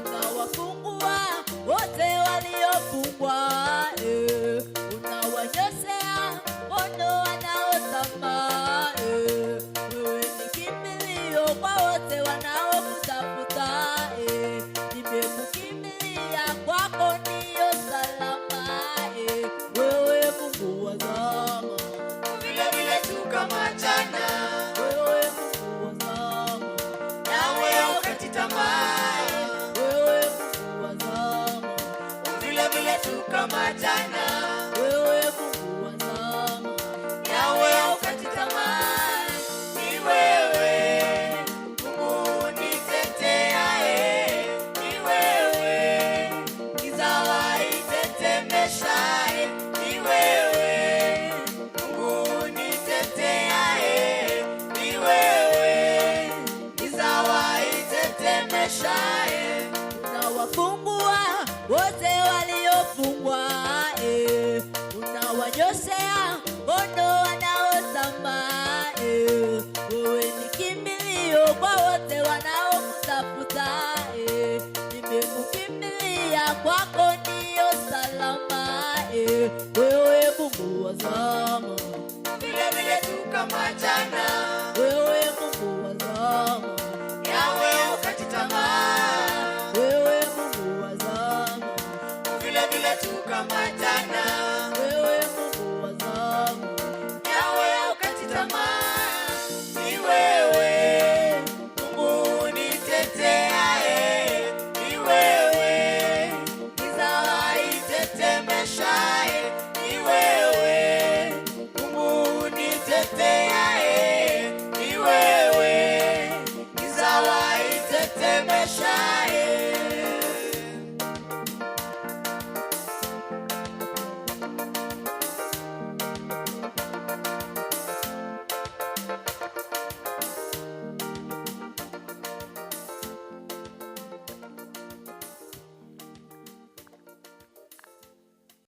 unawafungua wote waliofungwa, unawanyoshea mkono wanaozama. Wewe ni kimbilio kwa wote wanaokutafuta, nimekukimbilia, kwako ndiyo salama. Wewe Mungu wa zama, vile vile tu kama jana, wewe Mungu wa zama, nawe haukati tamaa. wewe Mungu wa zama, Vile vile tu kama jana, wewe Mungu wa zama, nawe haukati tamaa. Ni wewe Mungu uniteteaye, ni wewe giza waitetemeshaye, ni wewe Mungu uniteteaye, ni wewe giza waitetemeshaye. unawafungua wote waliofungwa, unawanyoshea mkono wanaozama. Wewe ni kimbilio kwa wote wanaokutafuta, nimekukimbilia, kwako ndiyo salama. Wewe Mungu wa zama, Vile vile tu kama jana, wewe Mungu wa zama, nawe haukati tamaa. wewe Mungu wa zama, Vile vile tu kama jana, wewe Mungu wa zama, nawe haukati tamaa. Ni wewe Mungu uniteteaye, ni wewe giza waitetemeshaye, ni wewe Mungu uniteteaye, ni wewe giza waitetemeshaye.